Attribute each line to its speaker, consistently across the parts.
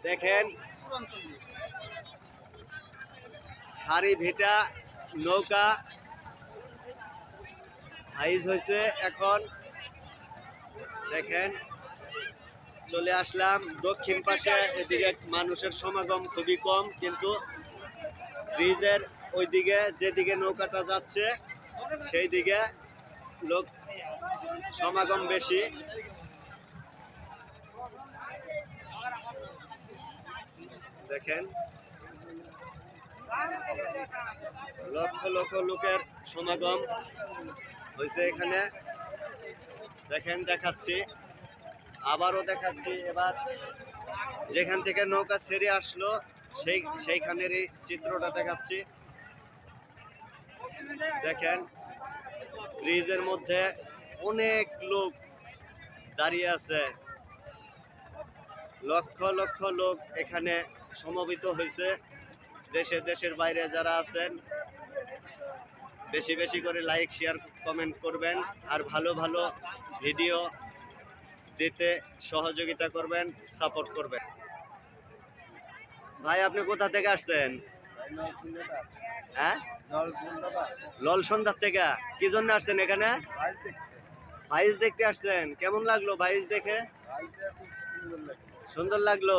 Speaker 1: দেখেন সারি ভিটা নৌকা হাইজ হয়েছে। এখন দেখেন চলে আসলাম দক্ষিণ পাশে। এদিকে মানুষের সমাগম খুবই কম, কিন্তু ব্রিজের ওইদিকে যেদিকে নৌকাটা যাচ্ছে সেই দিকে লোক সমাগম বেশি। দেখেন লক্ষ লক্ষ লোকের সমাগম হয়েছে এখানে। দেখেন দেখাচ্ছি, আবারও দেখাচ্ছি। এবার যেখান থেকে নৌকা ছেড়ে আসলো সেইখানেরই চিত্রটা দেখাচ্ছি। দেখেন ব্রিজের মধ্যে অনেক লোক দাঁড়িয়ে আছে, লক্ষ লক্ষ লোক এখানে সমবেত হয়েছে। দেশের বাইরে যারা আছেন বেশি বেশি করে লাইক শেয়ার কমেন্ট করবেন, আর ভালো ভালো ভিডিও দিতে সহযোগিতা করবেন, সাপোর্ট করবেন। ভাই আপনি কোথা থেকে আসছেন? হ্যাঁ, ললসন্দার থেকে। কি জন্য আসছেন এখানে? ভাইস দেখতে আসছেন। কেমন লাগলো ভাইস দেখে? সুন্দর লাগলো।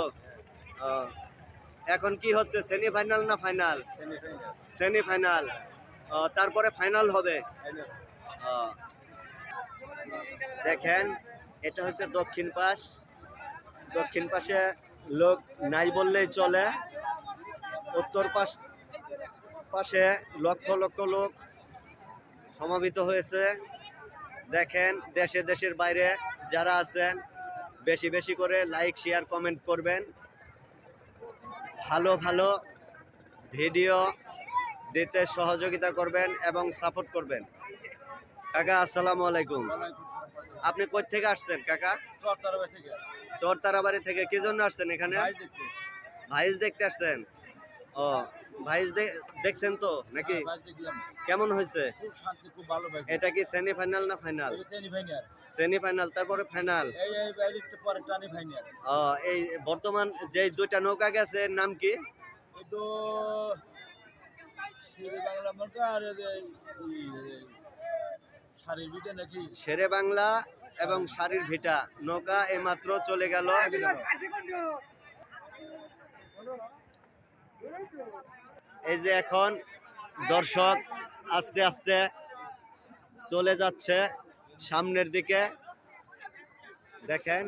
Speaker 1: এখন কি হচ্ছে, সেমিফাইনাল না ফাইনাল? সেমিফাইনাল। তারপরে ফাইনাল হবে। দেখেন এটা হচ্ছে দক্ষিণ পাশ। দক্ষিণ পাশে লোক নাই বললেই চলে। উত্তর পাশে লক্ষ লক্ষ লোক সমাবেত হয়েছে। দেখেন দেশের বাইরে যারা আছেন বেশি বেশি করে লাইক শেয়ার কমেন্ট করবেন, ভালো ভালো ভিডিও দিতে সহযোগিতা করবেন এবং সাপোর্ট করবেন। কাকা আসসালামু আলাইকুম। আপনি কই থেকে আসছেন কাকা? চরতারাবাড়ি থেকে। কি জন্য আসছেন এখানে? ভাইস দেখতে আসছেন। ও ভাইস দেখছেন তো নাকি? কেমন হয়েছে? এটা কি সেমিফাইনাল না ফাইনাল? সেমিফাইনাল, তারপরে ফাইনাল। এই বর্তমান যে দুইটা নৌকা গেছে নাম কি? শেরে বাংলা এবং সারির ভিটা নৌকা এইমাত্র চলে গেল। এই যে এখন দর্শক আস্তে আস্তে চলে যাচ্ছে সামনের দিকে। দেখেন